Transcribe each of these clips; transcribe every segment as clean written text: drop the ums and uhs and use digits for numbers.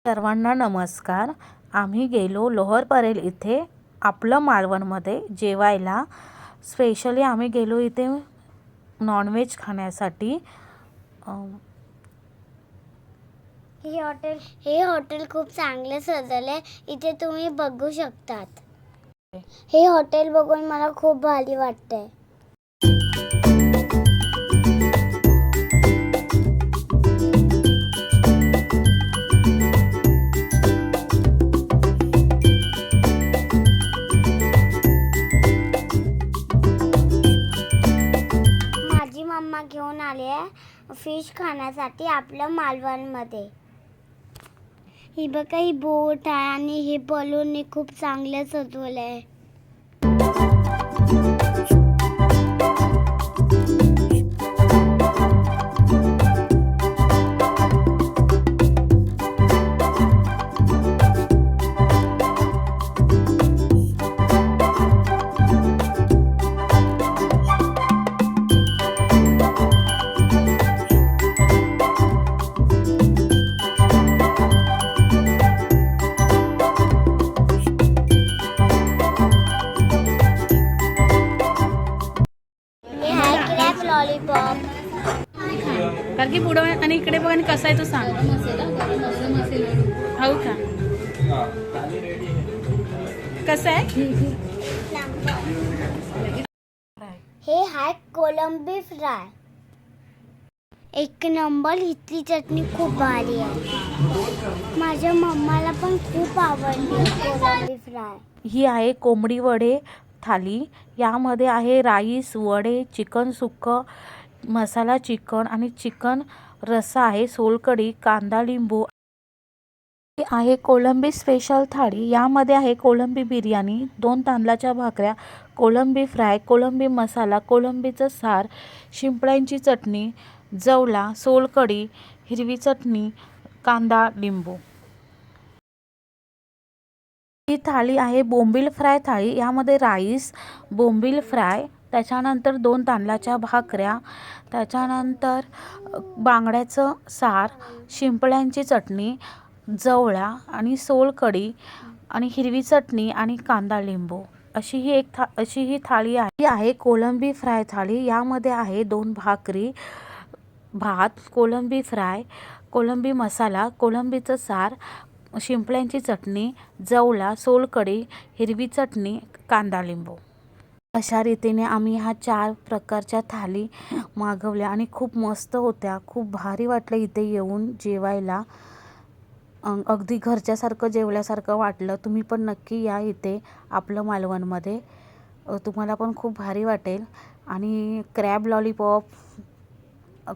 सर्वांना नमस्कार। आम्ही गेलो लोअर परेल इथे आपलं मालवणमध्ये जेवायला। स्पेशली आम्ही गेलो इथे नॉनव्हेज खाण्यासाठी। हे हॉटेल खूप चांगले सजवले, इथे तुम्ही बघू शकतात। हे हॉटेल बघून मला खूप भारी वाटतंय। माझी मम्मा घेऊन आली आहे फिश खाण्यासाठी आपल्या मालवणमध्ये। ही बघा, ही बोट आहे आणि हे बलून खूप चांगले सजवले आहे। लॉलीपॉप कारण की पुढं आणि इकडे बघ आणि कसा आहे तो सांग। हो का, कसं आहे? हे आहे कोलंबी फ्राय, एक नंबर। इथली चटणी खूप भारी आहे, माझ्या मम्माला पण खूप आवडली कोलंबी फ्राय। ही आहे कोंबडी वडे थाली। यामध्ये आहे राईस, वडे, चिकन सुक्कं, मसाला चिकन आणि चिकन रस्सा आहे, सोलकढी, कांदा लिंबू आहे। कोलंबी स्पेशल थाळी, यामध्ये आहे कोलंबी बिर्याणी, 2 तांदळाच्या भाकऱ्या, कोलंबी फ्राय, कोलंबी मसाला, कोलंबीचं सार, शिंपल्यांची चटणी, जवला, सोलकढी, हिरवी चटणी, कांदा लिंबू। ही थाळी आहे बोंबील फ्राय थाळी। यामध्ये राईस, बोंबील फ्राय, त्याच्यानंतर 2 तांदळाच्या भाकऱ्या, त्याच्यानंतर बांगड्याचं सार, शिंपल्यांची चटणी, जवळा आणि सोलकढी आणि हिरवी चटणी आणि कांदा लिंबू, अशी ही थाळी आहे। ही आहे कोलंबी फ्राय थाळी। यामध्ये आहे 2 भाकरी, भात, कोलंबी फ्राय, कोलंबी मसाला, कोलंबीचं सार, शिंपल्यांची चटणी, जवला, सोलकढी, हिरवी चटणी, कांदा लिंबू। अशा रीतीने आम्ही ह्या 4 प्रकारच्या थाली मागवल्या आणि खूप मस्त होत्या। खूप भारी वाटलं इथे येऊन जेवायला, अगदी घरच्यासारखं जेवल्यासारखं वाटलं। तुम्ही पण नक्की या इथे आपलं मालवणमध्ये, तुम्हाला पण खूप भारी वाटेल। आणि क्रॅब लॉलीपॉप,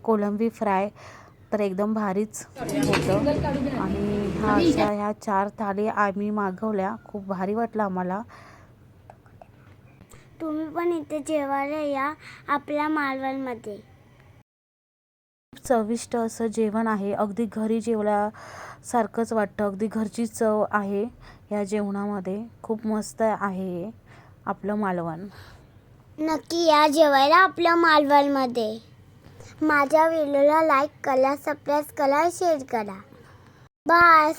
कोलंबी फ्राय तर एकदम भारीच होतं। आणि ह्या 4 थाली आम्ही मागवल्या, खूप भारी वाटलं आम्हाला। तुम्ही पण इथे जेवायला या आपल्या मालवणमध्ये। खूप चविष्ट असं जेवण आहे, अगदी घरी जेवल्यासारखंच वाटतं, अगदी घरची चव आहे या जेवणामध्ये। खूप मस्त आहे आपलं मालवण। नक्की या जेवायला आपल्या मालवणमध्ये। माझ्या व्हिडिओला लाईक करा, सबस्क्राईब करा, शेअर करा। बाय।